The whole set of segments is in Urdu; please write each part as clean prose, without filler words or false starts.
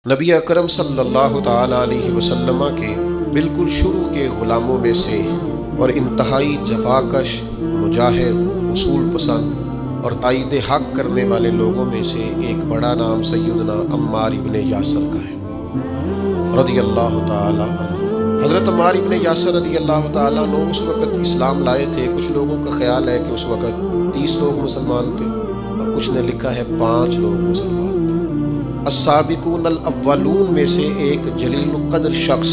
نبی اکرم صلی اللہ تعالیٰ علیہ وسلم کے بالکل شروع کے غلاموں میں سے اور انتہائی جفاکش، مجاہد، اصول پسند اور تائید حق کرنے والے لوگوں میں سے ایک بڑا نام سیدنا عمار ابن یاسر کا ہے رضی اللہ تعالیٰ عنہ۔ حضرت عمار ابن یاسر رضی اللہ تعالیٰ عنہ اس وقت اسلام لائے تھے۔ کچھ لوگوں کا خیال ہے کہ اس وقت 30 لوگ مسلمان تھے اور کچھ نے لکھا ہے 5 لوگ مسلمان تھے۔ السابقون الاولون میں سے ایک جلیل القدر شخص،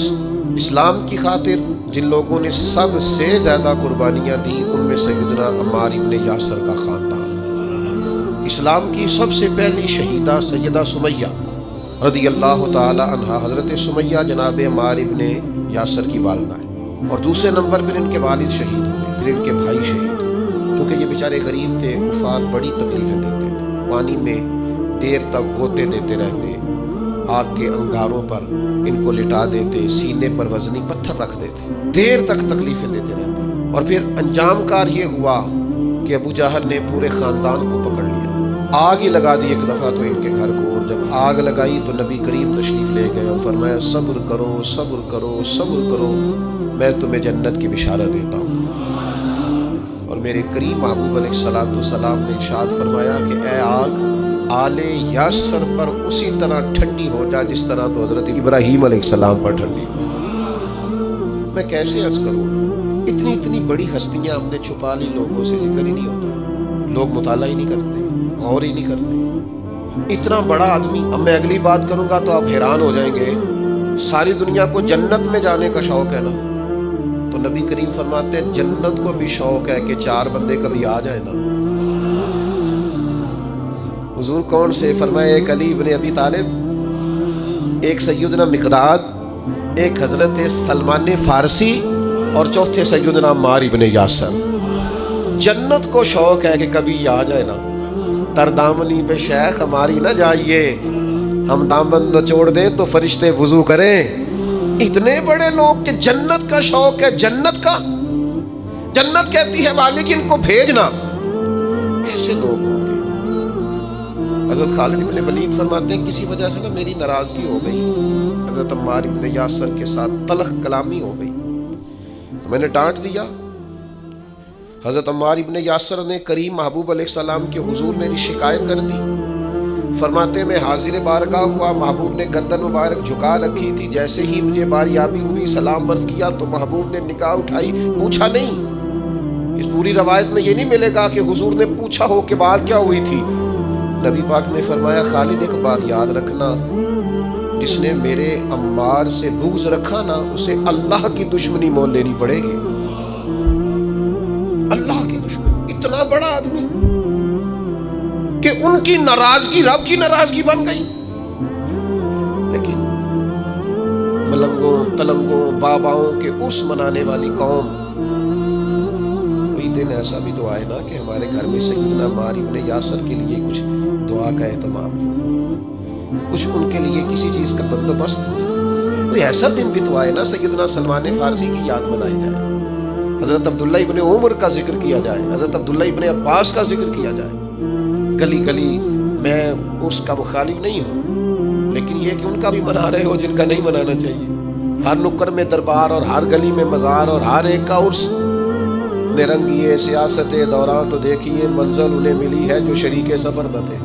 اسلام کی خاطر جن لوگوں نے سب سے زیادہ قربانیاں دیں ان میں سیدنا عمار ابن یاسر کا خاندان۔ اسلام کی سب سے پہلی شہیدہ سیدہ سمیہ رضی اللہ تعالی عنہا، حضرت سمیہ جناب عمار ابن یاسر کی والدہ ہے، اور دوسرے نمبر پھر ان کے والد شہید ہوئے، پھر ان کے بھائی شہید ہوئے، کیونکہ یہ بیچارے غریب تھے، کفار بڑی تکلیفیں دیتے تھے، پانی میں دیر تک غوطے دیتے رہتے، آگ کے انگاروں پر ان کو لٹا دیتے، سینے پر وزنی پتھر رکھ دیتے، دیر تک تکلیفیں دیتے رہتے، اور پھر انجام کار یہ ہوا کہ ابو جہل نے پورے خاندان کو پکڑ لیا، آگ ہی لگا دی ایک دفعہ تو ان کے گھر کو، اور جب آگ لگائی تو نبی کریم تشریف لے گئے اور فرمایا صبر کرو صبر کرو صبر کرو، میں تمہیں جنت کی بشارت دیتا ہوں۔ اور میرے کریم محبوب علیہ السلام نے ارشاد فرمایا کہ اے آگ، آل یاسر پر اسی طرح ٹھنڈی ہو جا جس طرح تو حضرت ابراہیم علیہ السلام پر ٹھنڈی ہو۔ میں کیسے عرض کروں، اتنی بڑی ہستیاں ہم نے چھپا لی، لوگوں سے ذکر ہی نہیں ہوتا، لوگ مطالعہ ہی نہیں کرتے، غور ہی نہیں کرتے۔ اتنا بڑا آدمی، اب میں اگلی بات کروں گا تو آپ حیران ہو جائیں گے، ساری دنیا کو جنت میں جانے کا شوق ہے نا، تو نبی کریم فرماتے ہیں جنت کو بھی شوق ہے کہ 4 بندے کبھی آ جائیں نا۔ حضور کون سے؟ فرمایا ایک علی ابن ابی طالب، ایک سیدنا مقداد، ایک حضرت سلمان فارسی، اور چوتھے سیدنا عمار ابن یاسر۔ جنت کو شوق ہے کہ کبھی آ جائے نا، تر دامنی پہ شیخ ہماری نہ جائیے، ہم دامن نہ چھوڑ دیں تو فرشتے وضو کریں۔ اتنے بڑے لوگ کہ جنت کا شوق ہے، جنت کا، جنت کہتی ہے مالک ان کو بھیجنا۔ کیسے لوگ ہوں گے؟ حضرت خالد ابن ولید فرماتے ہیں کسی وجہ سے نا میری ناراضگی ہو گئی، حضرت عمار ابن یاسر کے ساتھ تلخ کلامی ہو گئی تو میں نے ڈانٹ دیا۔ حضرت عمار ابن یاسر نے کریم محبوب علیہ السلام کے حضور میری شکایت کر دی۔ فرماتے میں حاضر بارگاہ ہوا، محبوب نے گردن مبارک جھکا رکھی تھی، جیسے ہی مجھے باریابی ہوئی سلام عرض کیا تو محبوب نے نگاہ اٹھائی، پوچھا نہیں۔ اس پوری روایت میں یہ نہیں ملے گا کہ حضور نے پوچھا ہو کہ بات کیا ہوئی تھی۔ نبی پاک نے فرمایا خالد ایک بات یاد رکھنا، جس نے میرے عمار سے بغض رکھا نا اسے اللہ کی دشمنی مول لینی پڑے گی، اللہ کی دشمنی۔ اتنا بڑا آدمی کہ ان کی ناراضگی رب کی ناراضگی بن گئی۔ لیکن ملنگوں تلنگوں باباؤں کے اس منانے والی قوم، کوئی دن ایسا بھی تو آئے نا کہ ہمارے گھر میں سیدنا عمار ابن یاسر کے لیے کچھ دعا کا اہتمام، کچھ ان کے لیے کسی چیز کا بندوبست، کوئی ایسا دن بھی تو آئے نا سیدنا سلمان فارسی کی یاد منائی جائے، حضرت عبداللہ ابن عمر کا ذکر کیا جائے، حضرت عبداللہ ابن عباس کا ذکر کیا جائے۔ گلی گلی میں اس کا مخالف نہیں ہوں، لیکن یہ کہ ان کا بھی منا رہے ہو جن کا نہیں منانا چاہیے۔ ہر نکر میں دربار اور ہر گلی میں مزار اور ہر ایک کا عرس، نرنگیے سیاست دوران تو دیکھیے منزل انہیں ملی ہے جو شریک سفر نہ تھے،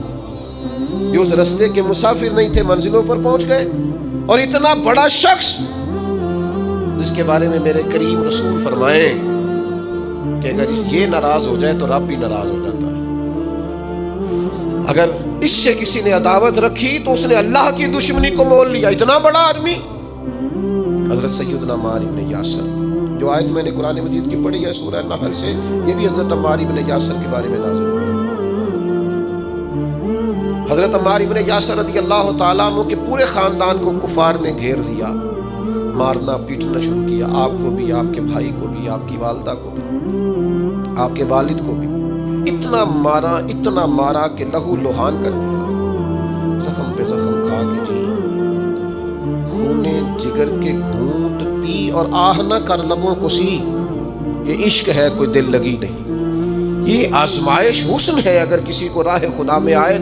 جو اس رستے کے مسافر نہیں تھے، منزلوں پر پہنچ گئے۔ اور اتنا بڑا شخص جس کے بارے میں میرے کریم رسول فرمائیں کہ اگر یہ ناراض ہو جائے تو رب بھی ناراض ہو جاتا ہے۔ اگر اس سے کسی نے عداوت رکھی تو اس نے اللہ کی دشمنی کو مول لیا۔ اتنا بڑا آدمی حضرت سیدنا عمار ابن یاسر، جو آیت میں نے قرآن مجید کی پڑھی ہے سورہ نحل سے، یہ بھی حضرت عمار ابن یاسر کے بارے میں نازل ہوئی۔ حضرت عمار ابن یاسر رضی اللہ تعالیٰ عنہ کے پورے خاندان کو کفار نے گھیر لیا، مارنا پیٹنا شروع کیا، آپ کو بھی، آپ کے بھائی کو بھی، آپ کی والدہ کو بھی، آپ کے والد کو بھی، اتنا مارا کہ لہو لوہان کر دیا، زخم پہ زخم کھا کے جی، خونے جگر کے گھونٹ پی اور آہ نہ کر لبوں کو سی۔ یہ عشق ہے، کوئی دل لگی نہیں، یہ آزمائش حسن ہے۔ اگر کسی کو راہ خدا میں آئے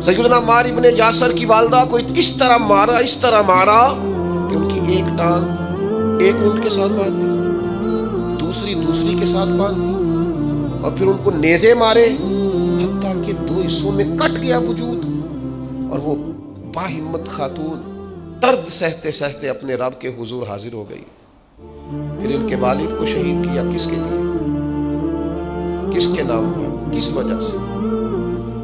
سیدنا عمار ابن یاسر کی والدہ کو اس طرح مارا کہ ان کی ایک ٹانگ ایک اونٹ کے ساتھ باندھ دی، دوسری کے ساتھ باندھ دی، اور پھر ان کو نیزے مارے حتیٰ کہ 2 حصوں میں کٹ گیا وجود، اور وہ باہمت خاتون درد سہتے سہتے اپنے رب کے حضور حاضر ہو گئی۔ پھر ان کے والد کو شہید کیا، کس کے لیے، کس کے نام پر، کس وجہ سے؟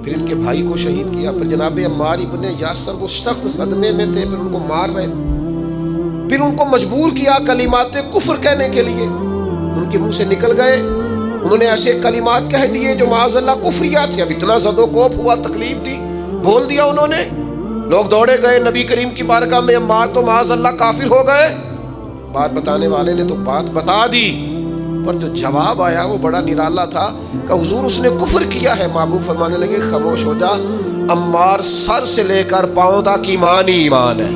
پھر ان کے بھائی کو شہید کیا۔ پھر جناب عمار ابن یاسر وہ سخت صدمے میں تھے، پھر ان کو مار رہے، پھر ان کو مجبور کیا کلمات کفر کہنے کے لیے، ان کے منہ سے نکل گئے، انہوں نے ایسے کلمات کہہ دیے جو معاذ اللہ کفریات تھے۔ اب اتنا زد و کوف ہوا، تکلیف تھی، بول دیا انہوں نے، لوگ دوڑے گئے نبی کریم کی بارگاہ میں، عمار تو معاذ اللہ کافر ہو گئے۔ بات بتانے والے نے تو بات بتا دی، پر جو جواب آیا وہ بڑا نرالا تھا کہ حضور اس نے کفر کیا ہے۔ محبوب فرمانے لگے خاموش ہو جا، عمار سر سے لے کر پاؤں تک ایمان ہی ایمان ہے۔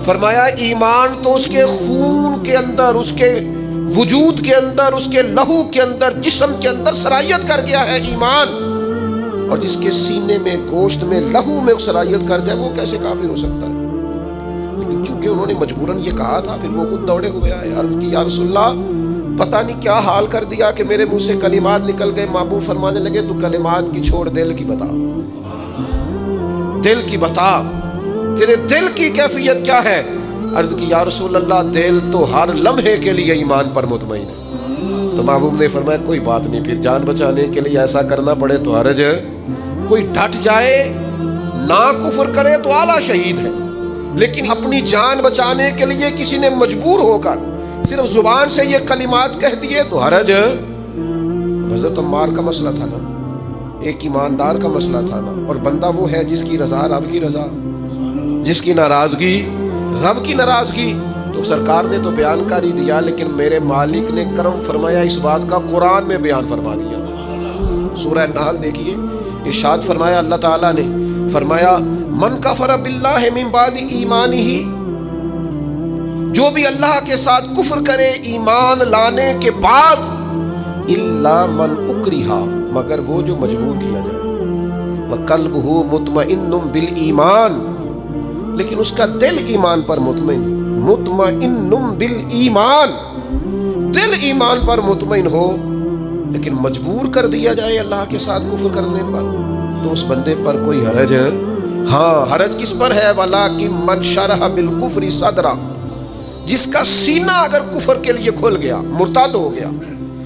فرمایا ایمان تو اس کے خون کے اندر، اس کے وجود کے اندر، اس کے لہو کے اندر، جسم کے اندر سرایت کر گیا ہے ایمان، اور جس کے سینے میں، گوشت میں، لہو میں سرایت کر جائے وہ کیسے کافر ہو سکتا ہے؟ لیکن چونکہ انہوں نے مجبوراً یہ کہا تھا، پھر وہ خود دوڑے ہوئے آئے، عرض کی یا رسول اللہ پتہ نہیں کیا حال کر دیا کہ میرے منہ سے کلمات نکل گئے۔ محبوب فرمانے لگے تو کلمات کی چھوڑ، دل کی بتا، دل کی بتا، تیرے دل کی کیفیت کیا ہے؟ عرض کی یا رسول اللہ دل تو ہر لمحے کے لیے ایمان پر مطمئن ہے۔ تو محبوب نے فرمایا کوئی بات نہیں، پھر جان بچانے کے لیے ایسا کرنا پڑے تو حرج ہے، کوئی ڈٹ جائے نہ کفر کرے تو اعلیٰ شہید ہے، لیکن اپنی جان بچانے کے لیے کسی نے مجبور ہو کر صرف زبان سے یہ کلمات کہہ دیے تو حرج ہے۔ حضرت عمار کا مسئلہ تھا نا، ایک ایماندار کا مسئلہ تھا نا، اور بندہ وہ ہے جس کی رضا رب کی رضا، جس کی ناراضگی رب کی ناراضگی۔ تو سرکار نے تو بیان کر ہی دیا، لیکن میرے مالک نے کرم فرمایا اس بات کا قرآن میں بیان فرما دیا۔ سورہ نحل دیکھیے، ارشاد فرمایا اللہ تعالیٰ نے، فرمایا من کفر باللہ من بعد ایمانہ، جو بھی اللہ کے ساتھ کفر کرے ایمان لانے کے بعد، الا من اکرہ، مگر وہ جو مجبور کیا جائے، وقلبہ مطمئن بالایمان، لیکن اس کا دل ایمان پر مطمئن، مطمئن بالایمان، دل ایمان پر مطمئن ہو، لیکن مجبور کر دیا جائے اللہ کے ساتھ کفر کرنے پر، تو اس بندے پر کوئی حرج ہے؟ ہاں، حرج کس پر ہے؟ وَلَٰكِن مَّن شَرَحَ بِالْكُفْرِ صَدْرًا، جس کا سینہ اگر کفر کے لیے کھل گیا، مرتد ہو گیا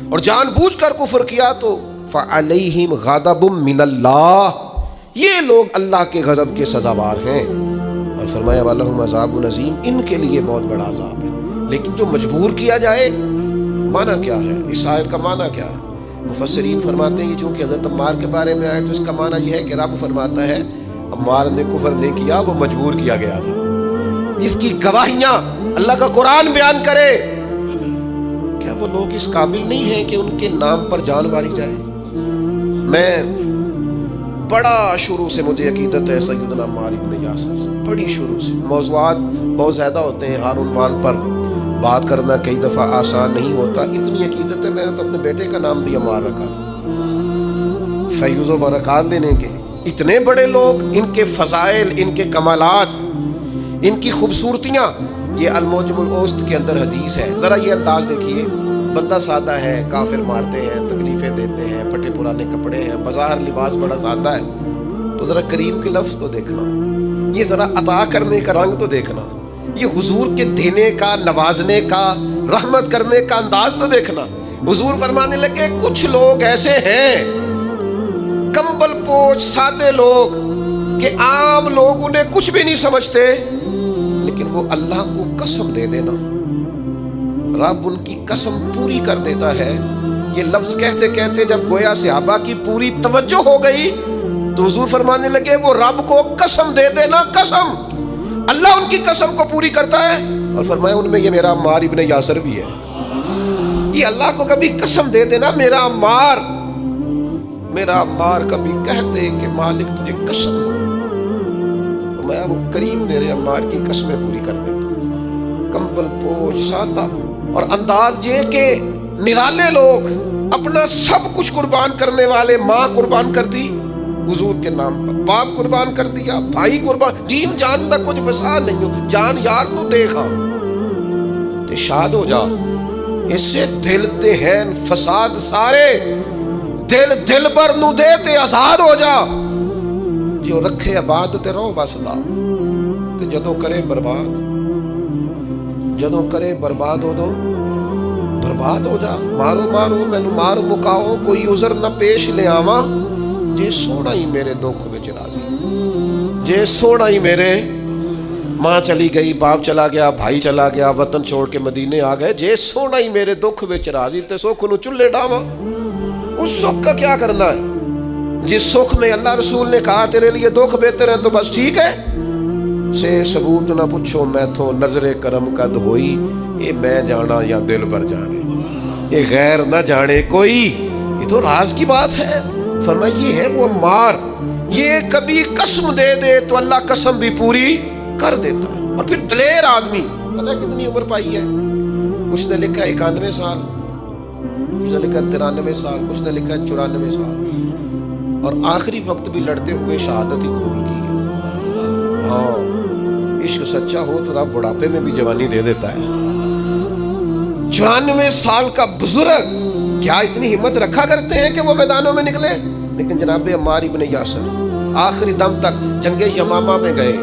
اور جان بوجھ کر کفر کیا، تو فَعَلَيْهِمْ غَضَبٌ مِّنَ اللَّهِ، یہ لوگ اللہ کے غضب کے سزاوار ہیں۔ اور فرمایا وَلَهُمْ عَذَابٌ عَظِيمٌ، ان کے لیے بہت بڑا عذاب ہے۔ لیکن جو مجبور کیا جائے، معنی کیا ہے؟ اس آیت کا معنی کیا ہے؟ مفسرین فرماتے ہیں کہ چونکہ حضرت عمار کے بارے میں آئے تو اس کا معنی یہ ہے کہ رب فرماتا ہے عمار نے کفر نہیں کیا، وہ مجبور کیا گیا تھا۔ اس کی گواہیاں اللہ کا قرآن بیان کرے، کیا وہ لوگ اس قابل نہیں ہیں کہ ان کے نام پر جان ماری جائے؟ میں بڑا شروع سے مجھے عقیدت ہے سیدنا عمار ابن یاسر سے، بڑی شروع سے۔ موضوعات بہت زیادہ ہوتے ہیں، ہر عنوان پر بات کرنا کئی دفعہ آسان نہیں ہوتا، اتنی عقیدت ہے میں نے تو اپنے بیٹے کا نام بھی عمار رکھا فیض و برکات دینے کے لیے۔ اتنے بڑے لوگ، ان کے فضائل، ان کے کمالات، ان کی خوبصورتیاں، یہ المعجم الاوسط کے اندر حدیث ہے۔ ذرا یہ انداز دیکھیے، بندہ سادہ ہے، کافر مارتے ہیں، تکلیفیں دیتے ہیں، پھٹے پرانے کپڑے ہیں، بظاہر لباس بڑا سادہ ہے، تو ذرا کریم کے لفظ تو دیکھنا، یہ ذرا عطا کرنے کا رنگ تو دیکھنا، یہ حضور کے دینے کا، نوازنے کا، رحمت کرنے کا انداز تو دیکھنا۔ حضور فرمانے لگے کچھ لوگ ایسے ہیں کمبل پوچھ سادے لوگ کہ عام لوگ انہیں کچھ بھی نہیں سمجھتے، لیکن وہ اللہ کو قسم دے دینا، رب ان کی قسم پوری کر دیتا ہے۔ یہ لفظ کہتے کہتے جب گویا صحابہ کی پوری توجہ ہو گئی تو حضور فرمانے لگے وہ رب کو قسم دے دینا، قسم، اللہ ان کی قسم کو پوری کرتا ہے۔ اور فرمایا ان میں یہ میرا عمار ابن یاسر بھی ہے۔ یہ اللہ کو کبھی قسم دے دینا، میرا عمار کبھی کہہ دے کہ مالک تجھے قسم، تو میں وہ کریم میرے عمار کی قسمیں پوری کر دیتا۔ کمبل پوچھ سادہ، اور انداز یہ کہ نرالے لوگ، اپنا سب کچھ قربان کرنے والے، ماں قربان کر دی، حضور کے نام پر، باپ قربان کر دیا، بھائی قربان، جین جان دا کچھ وسا نہیں ہو، جان یار نو دیکھا تے شاد ہو جا، اس سے دل تے ہیں فساد سارے، دل بر نو دے تے آزاد ہو جا، جو رکھے آباد تے رو وسدا، تے جدوں کرے برباد ہو دو برباد ہو جا، مارو مینو مار مکاؤ، کوئی عذر نہ پیش لے آواں، جے سونا ہی میرے دکھ وچ راضی، جے سونا ہی میرے ماں چلی گئی، باپ چلا گیا، بھائی چلا گیا، وطن چھوڑ کے مدینے آ گئے، جے سونا ہی میرے دکھ وچ راضی تے سکھ نو چلے ڈاواں، اس سکھ کا کیا کرنا ہے؟ جس سکھ میں اللہ رسول نے کہا تیرے لیے دکھ بہتر ہے تو بس ٹھیک ہے، سے ثبوت نہ پوچھو میں تو نظر کرم قد ہوئی، یہ میں جانا یا دل پر جانے، یہ غیر نہ جانے کوئی، یہ تو راز کی بات ہے۔ فرمایا یہ ہے وہ عمار، یہ کبھی قسم دے دے تو اللہ قسم بھی پوری کر دیتا ہے، اور پھر دلیر آدمی، پتہ ہے کتنی عمر پائی ہے؟ کچھ نے لکھا 91 سال، کچھ نے لکھا 93 سال، کچھ نے لکھا 94 سال، اور آخری وقت بھی لڑتے ہوئے شہادت ہی قبول کی ہے۔ ہاں عشق سچا ہو تو رب بڑھاپے میں بھی جوانی دے دیتا ہے۔ 94 سال کا بزرگ کیا اتنی ہمت رکھا کرتے ہیں کہ وہ میدانوں میں نکلے؟ لیکن جناب عمار ابن یاسر آخری دم تک جنگ یمامہ میں گئے،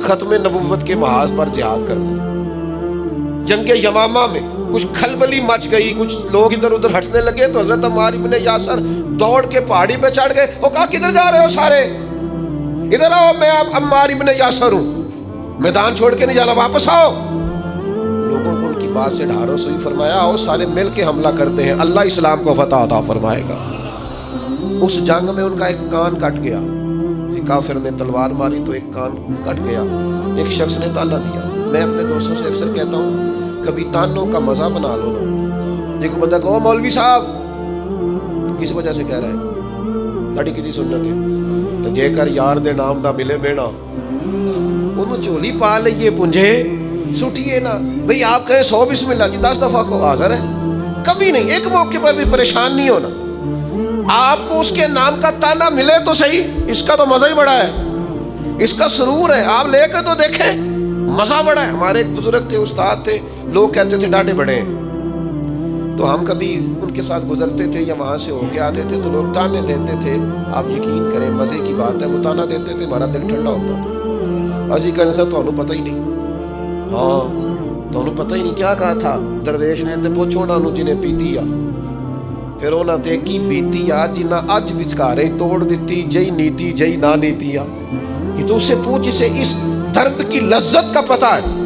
ختم نبوت کے محاذ پر جہاد کرنے۔ جنگ یمامہ میں کچھ کھلبلی مچ گئی، کچھ لوگ ادھر ادھر ہٹنے لگے تو حضرت عمار ابن یاسر دوڑ کے پہاڑی پہ چڑھ گئے، وہ کہا کدھر جا رہے ہو سارے، ادھر آؤ، میں عمار ابن یاسر ہوں، میدان چھوڑ کے نہیں جانا، واپس آؤ۔ لوگوں کو ان کی بات سے ڈھارو سوئی، فرمایا آؤ سارے مل کے حملہ کرتے ہیں، اللہ اسلام کو فتح عطا فرمائے گا۔ اس جنگ میں ان کا ایک کان کٹ گیا، کافر نے تلوار ماری تو ایک کان کٹ گیا، ایک شخص نے تانا دیا۔ میں اپنے دوستوں سے اکثر کہتا ہوں کبھی تانوں کا مزہ بنا لو نا، ایک بندہ کہو مولوی صاحب کس وجہ سے کہہ رہے ہیں تاڑی کی سنت ہے تو جے کر یار دے نام دا ملے بینا انہوں چولی پا لئیے پنجے سٹھیے نا، بھئی آپ کہیں 100 بسم اللہ جی 10 دفعہ کو حاضر ہے، کبھی نہیں، ایک موقع پر بھی پریشان نہیں ہونا۔ آپ کو اس کے نام کا تانا ملے تو صحیح، اس کا تو مزہ ہی بڑا ہے، اس کا سرور ہے، آپ لے کر تو دیکھیں مزہ بڑا ہے۔ ہمارے ایک بزرگ تھے، استاد تھے، لوگ کہتے تھے ڈاڈے بڑے ہیں، تو ہم کبھی ان کے ساتھ گزرتے تھے یا وہاں سے ہو کے آتے تھے تو لوگ تانے دیتے تھے، آپ یقین کریں مزے کی بات ہے، وہ تانا دیتے تھے، ہمارا دل ٹھنڈا ہوتا تھا، اسی کہنے تھا تو انہوں پتہ ہی نہیں، ہاں تو انہوں پتہ ہی نہیں کیا کہا تھا درویش نے، تے پوچھو نہ انہوں جنہیں پیتی آ، پھر انہوں نے کی بیتی آ جنہ اج وچکارے توڑ دیتی، جئی نیتی جئی نہ نیتی آ، یہ تو اسے پوچھ جسے اس درد کی لذت کا پتہ ہے،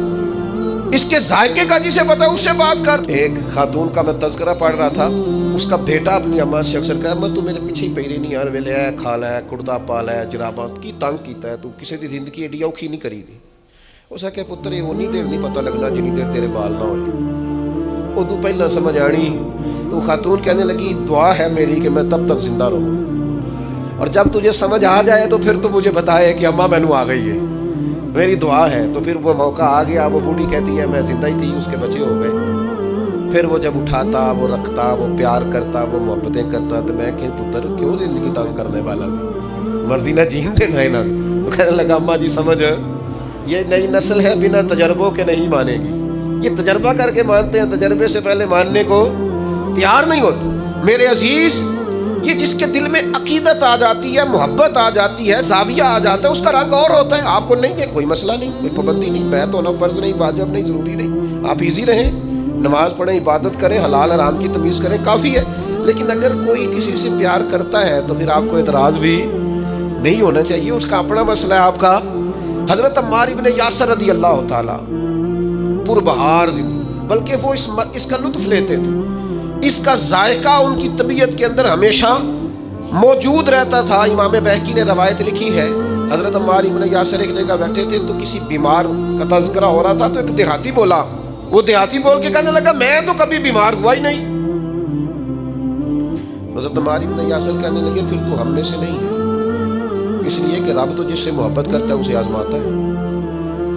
اس کے ذائقے کا جسے پتہ ہے اس سے بات کر۔ ایک خاتون کا میں تذکرہ پڑھ رہا تھا، اس کا بیٹا اپنی اماں سے اکثر کہا میں تو میرے پیچھے ہی پیری نہیں ہر ویلے ہے، کھالا ہے، کڑتا پالا ہے، جراباں کی تنگ کیتا ہے، تو کسی دی زندگی ایڈی اوکھی نہیں کری دی۔ اس نے کہا پتر یہ اونی دیر نہیں پتہ لگنا جنی دیر تیرے بال نہ ہوئے، ادو پہلا سمجھ آنی، تو خاتون کہنے لگی دعا ہے میری کہ میں تب تک زندہ رہوں، اور جب تجھے سمجھ آ جائے تو پھر تو مجھے بتائے کہ اماں مینوں آ گئی ہے، میری دعا ہے۔ تو پھر وہ موقع آ گیا، وہ بوڑھی کہتی ہے میں زندہ ہی تھی، اس کے بچے ہو گئے، پھر وہ جب اٹھاتا، وہ رکھتا، وہ پیار کرتا، وہ محبتیں کرتا، تو میں کہ پتر کیوں زندگی تنگ کرنے والا تھی، مرضی نہ جین دینا ہے نا۔ وہ کہنے لگا اماں جی سمجھ یہ نئی نسل ہے، بنا تجربوں کے نہیں مانے گی، یہ تجربہ کر کے مانتے ہیں، تجربے سے پہلے ماننے کو تیار نہیں ہوتے۔ میرے عزیز یہ جس کے دل میں عقیدت آ جاتی ہے، محبت آ جاتی ہے، زاویہ آ جاتا ہے، اس کا رنگ اور ہوتا ہے۔ آپ کو نہیں ہے کوئی مسئلہ نہیں، کوئی پابندی نہیں، بیعت ہونا فرض نہیں، واجب نہیں، ضروری نہیں، آپ ایزی رہیں، نماز پڑھیں، عبادت کریں، حلال حرام کی تمیز کریں، کافی ہے۔ لیکن اگر کوئی کسی سے پیار کرتا ہے تو پھر آپ کو اعتراض بھی نہیں ہونا چاہیے، اس کا اپنا مسئلہ ہے، آپ کا۔ حضرت عمار ابن یاسر رضی اللہ تعالیٰ پربہار زندگی، بلکہ وہ اس کا لطف لیتے تھے، اس کا ذائقہ ان کی طبیعت کے اندر ہمیشہ موجود رہتا تھا۔ امام بہقی نے روایت لکھی ہے، حضرت عمار ابن یاسر ایک جگہ بیٹھے تھے تو کسی بیمار کا تذکرہ ہو رہا تھا، تو ایک دیہاتی بولا، وہ دیہاتی بول کے کہنے لگا میں تو کبھی بیمار ہوا ہی نہیں۔ حضرت عمار ابن یاسر کہنے لگے پھر تو ہم میں سے نہیں ہے، اس لیے کہ رب تو جس سے محبت کرتا ہے اسے آزماتا ہے،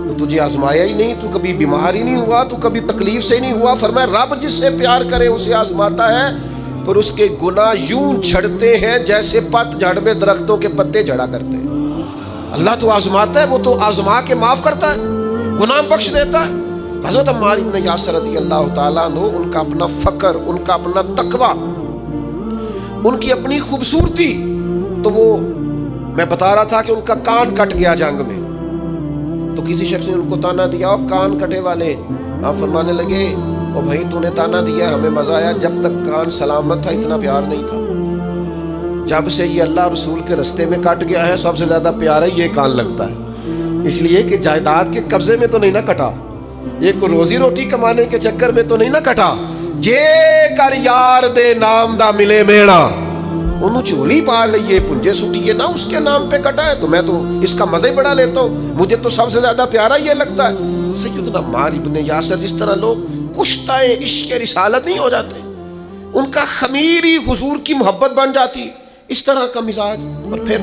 تو تجھے آزمایا ہی نہیں، تو کبھی بیمار ہی نہیں ہوا، تو کبھی تکلیف سے ہی نہیں ہوا۔ فرمایا رب جس سے پیار کرے اسے آزماتا ہے، اور اس کے گناہ یوں جھڑتے ہیں جیسے پت جھڑ میں درختوں کے پتے جھڑا کرتے ہیں۔ اللہ تو آزماتا ہے، وہ تو آزما کے معاف کرتا ہے، گناہ بخش دیتا ہے۔ حضرت عمار بن یاسر رضی اللہ تعالیٰ عنہ، ان کا اپنا فقر، ان کا اپنا تقویٰ، ان کی اپنی خوبصورتی، تو وہ میں بتا رہا تھا کہ ان کا کان کٹ گیا جنگ میں، تو کسی شخص نے ان کو تانا دیا، اور کان کٹے والے، آپ فرمانے لگے او بھائی تو نے تانا دیا، ہمیں مزہ آیا، جب تک کان سلامت تھا اتنا پیار نہیں تھا، جب سے یہ اللہ رسول کے رستے میں کٹ گیا ہے سب سے زیادہ پیارا یہ کان لگتا ہے، اس لیے کہ جائیداد کے قبضے میں تو نہیں نہ کٹا، ایک روزی روٹی کمانے کے چکر میں تو نہیں نہ کٹا، جے کر یار دے نام دا ملے میڑا، انہوں چولی پا لئیے پنجے سٹیے نہ اس کے نام پہ کٹا ہے، تو میں تو اس کا مزے بڑا لیتا ہوں، مجھے تو سب سے زیادہ پیارا یہ لگتا ہے۔ سیدنا عمار بن یاسر، جس طرح لوگ کشتہ عشق رسالت نہیں ہو جاتے، ان کا خمیری حضور کی محبت بن جاتی، اس طرح کا مزاج، اور پھر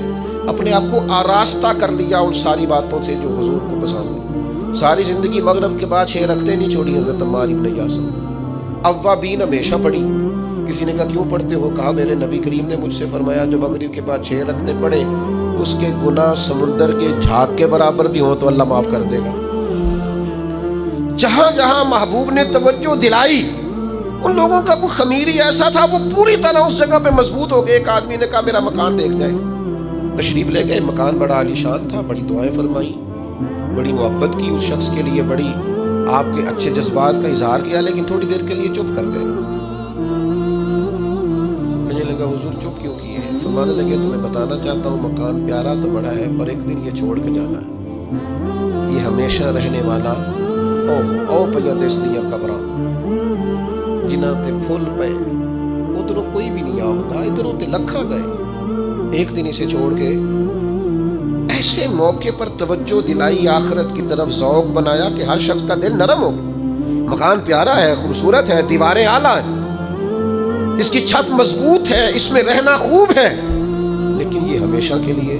اپنے آپ کو آراستہ کر لیا ان ساری باتوں سے جو حضور کو پسند ہے۔ ساری زندگی مغرب کے بعد 6 رکھتے نہیں چھوڑی حضرت عمار بن یاسر، اوابین ہمیشہ پڑھی۔ کسی نے کہا کیوں پڑھتے ہو؟ کہا میرے نبی کریم نے مجھ سے فرمایا جو مغرب کے بعد 6 رکھتے پڑھے اس کے گناہ سمندر کے جھاگ کے برابر بھی ہوں تو اللہ معاف کر دے گا۔ جہاں جہاں محبوب نے توجہ دلائی، ان لوگوں کا وہ خمیری ایسا تھا، وہ پوری طرح اس جگہ پہ مضبوط ہو گئے۔ ایک آدمی نے کہا میرا مکان دیکھ جائے، تشریف لے گئے، مکان بڑا عالیشان تھا، بڑی دعائیں فرمائی، بڑی محبت کی اس شخص کے لیے، بڑی آپ کے اچھے جذبات کا اظہار کیا، لیکن تھوڑی دیر کے لیے چپ کر گئے۔ کہنے لگا حضور چپ کیوں کیے؟ فرمانے لگے تمہیں بتانا چاہتا ہوں مکان پیارا تو بڑا ہے پر ایک دن یہ چھوڑ کے جانا ہے، یہ ہمیشہ رہنے والا او پہ دس دیا قبراں جنہ تے پھول پے، ادھروں کوئی بھی نہیں آتا، ادھروں تے لکھا گئے، ایک دن اسے چھوڑ کے۔ ایسے موقع پر توجہ دلائی، آخرت کی طرف ذوق بنایا کہ ہر شخص کا دل نرم ہو گیا۔ مکان پیارا ہے، خوبصورت ہے، دیواریں اعلیٰ ہیں، اس کی چھت مضبوط ہے، اس میں رہنا خوب ہے، لیکن یہ ہمیشہ کے لیے،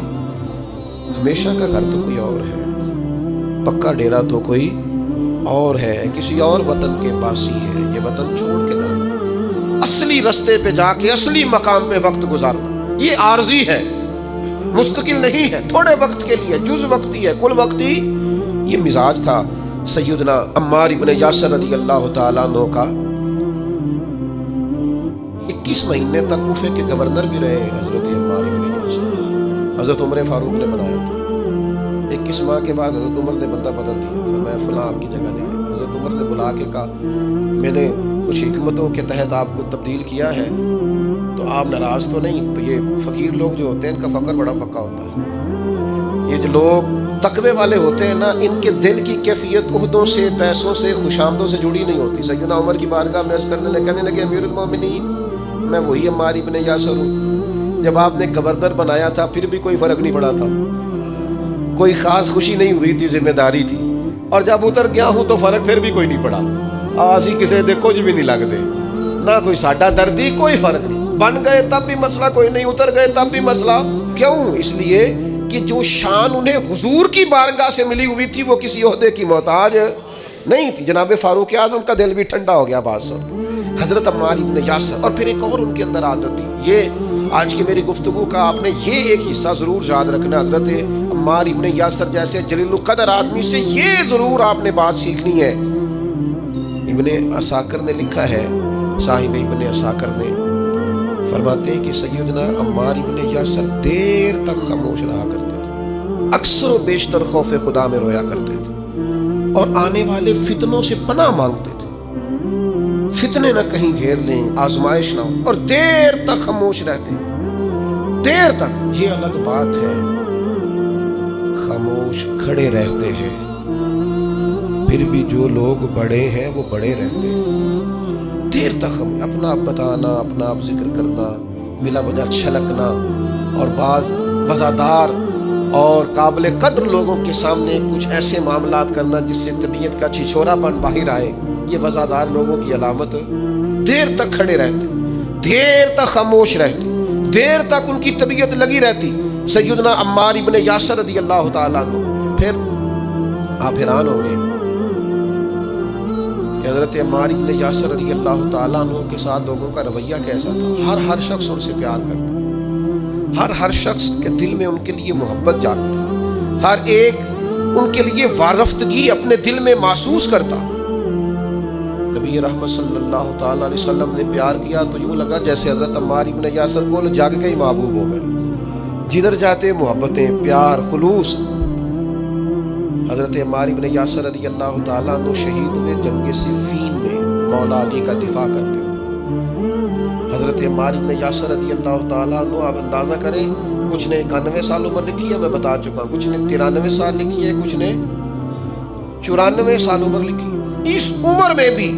ہمیشہ کا گھر تو کوئی اور ہے، پکا ڈیرا تو کوئی اور ہے، کسی اور وطن کے باسی ہے، یہ وطن چھوڑ کے جانا، اصلی رستے پہ جا کے اصلی مقام پہ وقت گزارنا، یہ عارضی ہے، مستقل نہیں ہے، تھوڑے وقت کے لیے، جز وقتی ہے، کل وقتی۔ یہ مزاج تھا سیدنا عمار بن یاسر رضی اللہ تعالیٰ عنہ کا۔ 21 مہینے تک کوفے کے گورنر بھی رہے حضرت عمار بن یاسر، حضرت عمر فاروق نے بنایا تھا۔ 21 ماہ کے بعد حضرت عمر نے بندہ بدل دیا، فرمایا فلاں آپ کی جگہ لے آئے۔ حضرت عمر نے بلا کے کہا میں نے کچھ حکمتوں کے تحت آپ کو تبدیل کیا ہے تو آپ ناراض تو نہیں؟ تو یہ فقیر لوگ جو ہوتے ہیں ان کا فقر بڑا پکا ہوتا ہے، یہ جو لوگ تقوی والے ہوتے ہیں نا، ان کے دل کی کیفیت عہدوں سے، پیسوں سے، خوشامدوں سے جڑی نہیں ہوتی۔ سیدنا عمر کی بارگاہ میں عرض کرنے لگے، کہنے لگے امیر المومنین میں وہی عمار بن یاسر ہوں، جب آپ نے گورنر بنایا تھا پھر بھی کوئی فرق نہیں پڑا تھا، کوئی خاص خوشی نہیں ہوئی تھی، ذمہ داری تھی، اور جب اتر گیا ہوں تو فرق پھر بھی کوئی نہیں پڑا، آسی کسی دے کچھ بھی نہیں لگتے، نہ کوئی ساڈا دردی، کوئی فرق نہیں، بن گئے تب بھی مسئلہ کوئی نہیں، اتر گئے تب بھی مسئلہ۔ کیوں؟ اس لیے کہ جو شان انہیں حضور کی بارگاہ سے ملی ہوئی تھی وہ کسی عہدے کی محتاج نہیں تھی۔ جناب فاروق اعظم کا دل بھی ٹھنڈا ہو گیا بات سن حضرت عمار بن یاسر۔ اور پھر ایک اور ان کے اندر عادت تھی، یہ آج کی میری گفتگو کا آپ نے یہ ایک حصہ ضرور یاد رکھنا، حضرت عمار بن یاسر جیسے جلیل القدر آدمی سے یہ ضرور آپ نے بات سیکھنی ہے۔ ابن عساکر نے لکھا ہے، صاحب ابن عساکر نے فرماتے ہیں کہ سیدنا عمار بن یاسر دیر تک خاموش رہا کرتے تھے، اکثر و بیشتر خوف خدا میں رویا کرتے تھے، اور آنے والے فتنوں سے پناہ مانگتے تھے، فتنے نہ کہیں گھیر لیں، آزمائش نہ ہو، اور دیر تک خاموش رہتے ہیں، دیر تک۔ یہ الگ بات ہے خاموش کھڑے رہتے ہیں، پھر بھی جو لوگ بڑے ہیں وہ بڑے رہتے ہیں، دیر تک اپنا آپ بتانا، اپنا آپ ذکر کرنا، بلا وجہ چھلکنا، اور بعض وزادار اور قابل قدر لوگوں کے سامنے کچھ ایسے معاملات کرنا جس سے طبیعت کا چھچھورا پن باہر آئے، یہ وزادار لوگوں کی علامت۔ دیر تک کھڑے رہتے، دیر تک خاموش رہتے، دیر تک ان کی طبیعت لگی رہتی۔ سیدنا عمار بن یاسر رضی اللہ تعالیٰ عنہ، پھر آپ حیران ہوں گے کہ حضرت عمار بن یاسر رضی اللہ تعالیٰ عنہ کے ساتھ لوگوں کا رویہ کیسا تھا. ہر شخص ان سے پیار کرتا, ہر شخص کے دل میں ان کے لیے محبت جاگتی, ہر ایک ان کے لیے وارفتگی اپنے دل میں محسوس کرتا. نبی رحمت صلی اللہ تعالیٰ علیہ وسلم نے پیار کیا تو یوں لگا جیسے حضرت عمار بن یاسر کو جاگ کے ہی محبوب ہو گئے. جدھر جاتے محبتیں, پیار, خلوص. حضرت عمار بن یاسر رضی اللہ تعالیٰ عنہ شہید ہوئے جنگ صفین میں مولا علی کا دفاع کرتے ہوئے. حضرت عمار بن یاسر رضی اللہ تعالیٰ عنہ آپ اندازہ کریں, کچھ نے 91 سال عمر لکھی ہے, میں بتا چکا ہوں, کچھ نے 93 سال لکھی ہے, کچھ نے 94 سال عمر لکھی. اس عمر میں بھی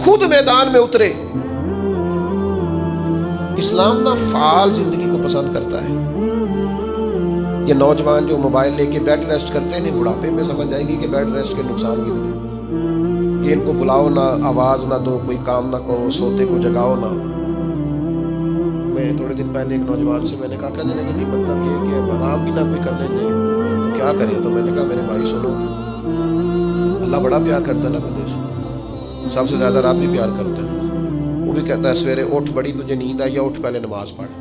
خود میدان میں اترے. اسلام نہ فعال زندگی کو پسند کرتا ہے. یہ نوجوان جو موبائل لے کے بیڈ ریسٹ کرتے ہیں, بڑھاپے میں سمجھ جائے گی کہ بیڈ ریسٹ کے نقصان کتنے. یہ ان کو بلاؤ نہ, آواز نہ دو, کوئی کام نہ کرو, سوتے کو جگاؤ نہ. میں تھوڑے دن پہلے ایک نوجوان سے میں نے کہا, کہنے لگے جی مطلب یہ کہ آرام بھی نہ کوئی کرنے دے تو کیا کرے. تو میں نے کہا میرے بھائی سنو, اللہ بڑا پیار کرتا ہے نا بندے سے, سب سے زیادہ رب بھی پیار کرتا ہے. وہ بھی کہتا ہے سویرے اٹھ, بڑی تجھے نیند آئی, اٹھ پہلے نماز پڑھ.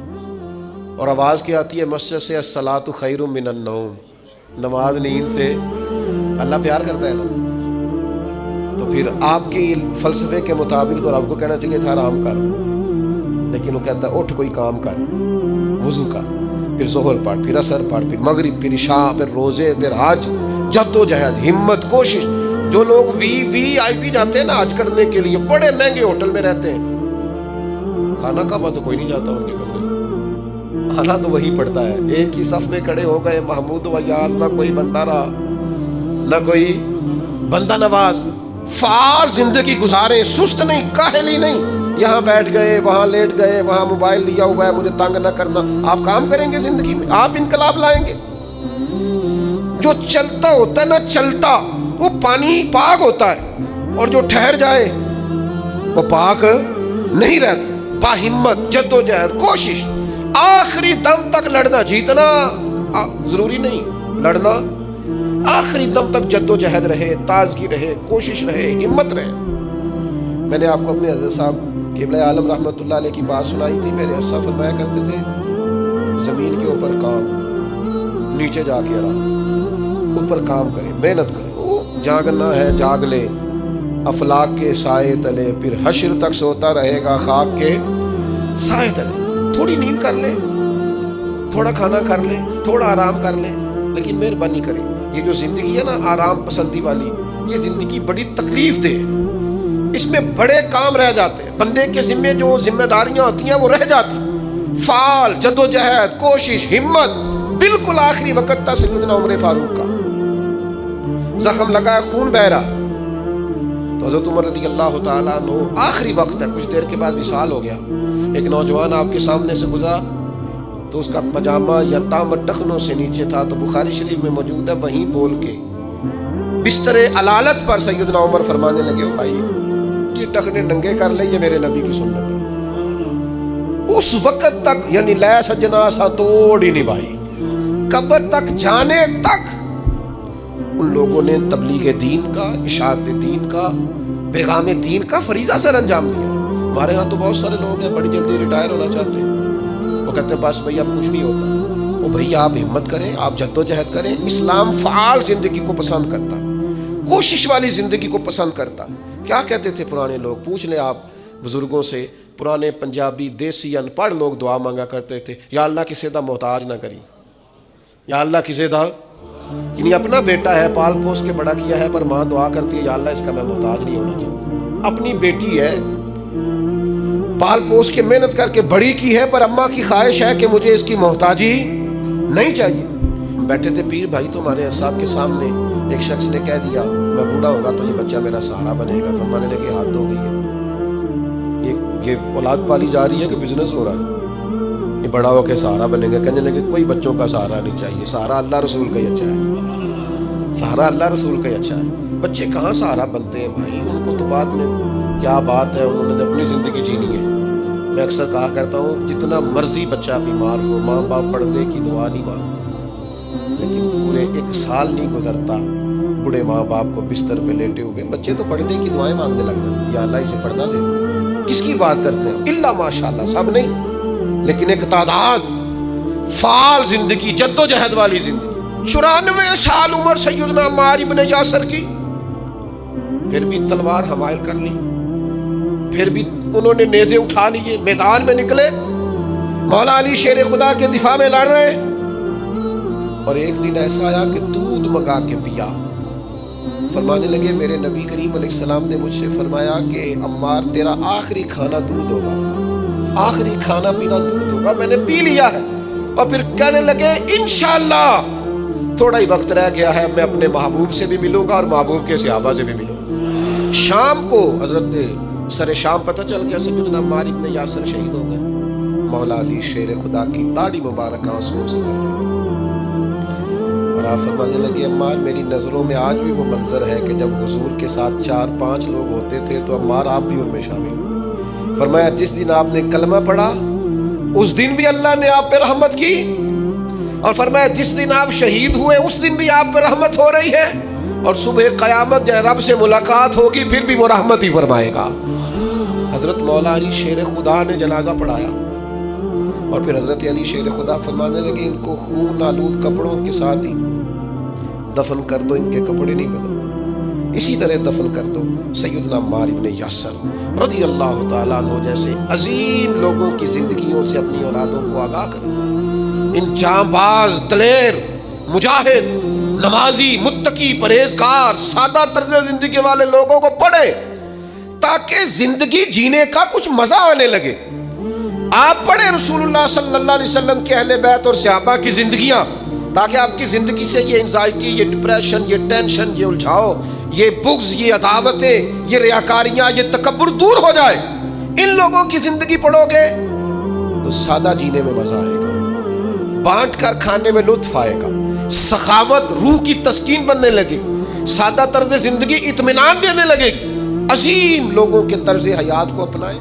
اور آواز کیا آتی ہے مسجد سے, الصلاۃ خیر من النوم, نماز نیند سے. اللہ پیار کرتا ہے نا. تو پھر آپ کے فلسفے کے مطابق تو رب کو کہنا چاہیے تھا آرام کر, لیکن وہ کہتا ہے اٹھ کوئی کام کر, وضو کر, پھر ظہر پڑھ, پھر عصر پڑھ, پھر مغرب, پھر عشاء, پھر روزے, پھر حج, جد و جہد, ہمت, کوشش. جو لوگ VIP جاتے ہیں نا حج کرنے کے لیے, بڑے مہنگے ہوٹل میں رہتے ہیں, کھانا کعبہ تو کوئی نہیں جاتا ان کے کمرے, آنا تو وہی پڑتا ہے. ایک ہی صف میں کھڑے ہو گئے, محمود و یاز, نہ کوئی بندہ رہا نہ کوئی بندہ نواز. فعال زندگی گزاریں, سست نہیں, کاہلی نہیں. یہاں بیٹھ گئے, وہاں لیٹ گئے, وہاں موبائل لیا ہوا ہے, مجھے تنگ نہ کرنا. آپ کام کریں گے زندگی میں, آپ انقلاب لائیں گے. جو چلتا ہوتا ہے نا, چلتا, وہ پانی پاک ہوتا ہے, اور جو ٹھہر جائے وہ پاک نہیں رہتا. باہمت, جد و جہد, کوشش, آخری دم تک لڑنا. جیتنا ضروری نہیں, لڑنا آخری دم تک جد و جہد رہے, تازگی رہے, کوشش رہے, ہمت رہے. میں نے آپ کو اپنے حضرت صاحب قبلہ عالم رحمۃ اللہ علیہ کی بات سنائی تھی. میرے حضرت صاحب فرمایا کرتے تھے, زمین کے اوپر کام, نیچے جا کے آرام. اوپر کام کرے, محنت کرے. جاگنا ہے جاگ لے, افلاک کے سائے تلے, پھر حشر تک سوتا رہے گا خاک کے سائے تلے. تھوڑی نیند کر لے, تھوڑا کھانا کر لے, تھوڑا آرام کر لے, لیکن مہربانی کرے. یہ جو زندگی ہے نا آرام پسندی والی, یہ زندگی بڑی تکلیف دہ. اس میں بڑے کام رہ جاتے ہیں. بندے کے ذمے جو ذمہ داریاں ہوتی ہیں وہ رہ جاتی. فعال, جد و جہد, کوشش, ہمت. بالکل آخری وقت تھا سیدنا عمر فاروق کا, زخم لگا, خون بہ رہا. تو حضرت عمر رضی اللہ تعالیٰ عنہ, آخری وقت ہے, کچھ دیر کے بعد وصال ہو گیا. ایک نوجوان آپ کے سامنے سے گزرا تو اس کا پاجامہ یا تام ٹخنوں سے نیچے تھا. تو بخاری شریف میں موجود ہے, وہیں بول کے بستر علالت پر سیدنا عمر فرمانے لگے, بھائی یہ ٹخنے ننگے کر لے, یہ میرے نبی کی سنت ہے. اس وقت تک یعنی لے سجنا سا توڑ ہی نہیں بھائی, قبر تک جانے تک ان لوگوں نے تبلیغ دین کا, اشاعت دین کا, پیغام دین کا فریضہ سر انجام دیا. ہمارے ہاں تو بہت سارے لوگ ہیں بڑی جلدی ریٹائر ہونا چاہتے ہیں. وہ کہتے ہیں بس بھائی اب کچھ نہیں ہوتا. وہ بھائی آپ ہمت کریں, آپ جد و جہد کریں. اسلام فعال زندگی کو پسند کرتا, کوشش والی زندگی کو پسند کرتا. کیا کہتے تھے پرانے لوگ, پوچھ لیں آپ بزرگوں سے. پرانے پنجابی دیسی ان پڑھ لوگ دعا مانگا کرتے تھے, یا اللہ کسی دا محتاج نہ کری, یا اللہ کسی دا, یعنی اپنا بیٹا ہے پال پوس کے بڑا کیا ہے, پر ماں دعا کرتی ہے یا اللہ اس کا میں محتاج نہیں ہونا چاہتا. اپنی بیٹی ہے, پال پوس کے محنت کر کے بڑی کی ہے, پر اماں کی خواہش ہے کہ مجھے اس کی محتاجی نہیں چاہیے. بیٹھے تھے پیر بھائی تو ہمارے صاحب کے سامنے ایک شخص نے کہہ دیا میں بوڑھا ہوگا تو یہ بچہ میرا سہارا بنے گا. فرمانے لگے ہاتھ دھو گئی ہے, یہ اولاد پالی جا رہی ہے کہ بزنس ہو رہا ہے, یہ بڑا ہو کے سہارا بنے گا. کہنے لگے کوئی بچوں کا سہارا نہیں چاہیے, سہارا اللہ رسول کا ہی اچھا ہے, سہارا اللہ رسول کا ہی اچھا ہے. بچے کہاں سہارا بنتے ہیں بھائی, ان کو تو بعد میں کیا بات ہے, انہوں نے اپنی زندگی جینی ہے. میں اکثر کہا کرتا ہوں جتنا مرضی بچہ بیمار ہو, ماں باپ پردے کی دعا نہیں مانگتے, لیکن پورے 1 سال نہیں گزرتا بوڑھے ماں باپ کو بستر پہ لیٹے ہوئے، بچے تو پردے کی دعائیں مانگنے لگ جائیں، یا اللہ اسے پردہ دے۔ کس کی بات کرتے ہیں؟ الا ماشاءاللہ، سب نہیں، لیکن ایک تعداد فعال زندگی، جد و جہد والی زندگی۔ 94 سال عمر سیدنا عمار ابن یاسر کی، پھر بھی تلوار حمائل کر لی، پھر بھی انہوں نے نیزے اٹھا لیے، میدان میں نکلے، مولا علی شیر خدا کے دفاع میں لڑ رہے۔ اور ایک دن ایسا آیا کہ دودھ منگا کے پیا، فرمانے لگے میرے نبی کریم علیہ السلام نے مجھ سے فرمایا کہ عمار تیرا آخری کھانا دودھ ہوگا، آخری کھانا پینا دودھ ہوگا، میں نے پی لیا ہے۔ اور پھر کہنے لگے انشاءاللہ تھوڑا ہی وقت رہ گیا ہے، میں اپنے محبوب سے بھی ملوں گا اور محبوب کے صحابہ سے بھی ملوں گا۔ شام کو حضرت سر شام پتہ چل گیا سیدنا عمار ابن یاسر شہید ہو گئے۔ مولا علی شیر خدا کی داڑھی مبارک آنسوؤں سے بھر گئی اور آپ فرمانے لگے عمار میری نظروں میں آج بھی وہ منظر ہے کہ جب حضور کے ساتھ 4-5 لوگ ہوتے تھے تو عمار آپ بھی ان میں شامل ہوتے۔ فرمایا جس دن آپ نے کلمہ پڑھا اس دن بھی اللہ نے آپ پہ رحمت کی، اور فرمایا جس دن آپ شہید ہوئے اس دن بھی آپ پہ رحمت ہو رہی ہے، اور صبح قیامت جب رب سے ملاقات ہوگی پھر بھی وہ رحمت ہی فرمائے گا۔ حضرت مولا علی شیر خدا نے جنازہ پڑھایا، اور پھر حضرت علی شیر خدا فرمانے لگے ان کو خون آلود کپڑوں کے ساتھ ہی دفن کر دو، ان کے کپڑے نہیں بدلو، اسی طرح دفن کر دو۔ سیدنا عمار ابن یاسر رضی اللہ تعالیٰ عنہ جیسے عظیم لوگوں کی زندگیوں سے اپنی اولادوں کو آگاہ کریں۔ ان جانباز، دلیر، مجاہد، نمازی، متقی، پرہیزگار، سادہ طرز زندگی والے لوگوں کو پڑھے تاکہ زندگی جینے کا کچھ مزہ آنے لگے۔ آپ پڑھیں رسول اللہ صلی اللہ علیہ وسلم کے اہل بیت اور صحابہ کی زندگیاں، تاکہ آپ کی زندگی سے یہ انزائٹی، یہ ڈپریشن، یہ ٹینشن، یہ الجھاؤ، یہ بغض، یہ عداوتیں، یہ ریاکاریاں، یہ تکبر دور ہو جائے۔ ان لوگوں کی زندگی پڑھو گے تو سادہ جینے میں مزہ آئے گا، بانٹ کر کھانے میں لطف آئے گا، سخاوت روح کی تسکین بننے لگے، سادہ طرز زندگی اطمینان دینے لگے گی۔ عظیم لوگوں کے طرز حیات کو اپنائیں۔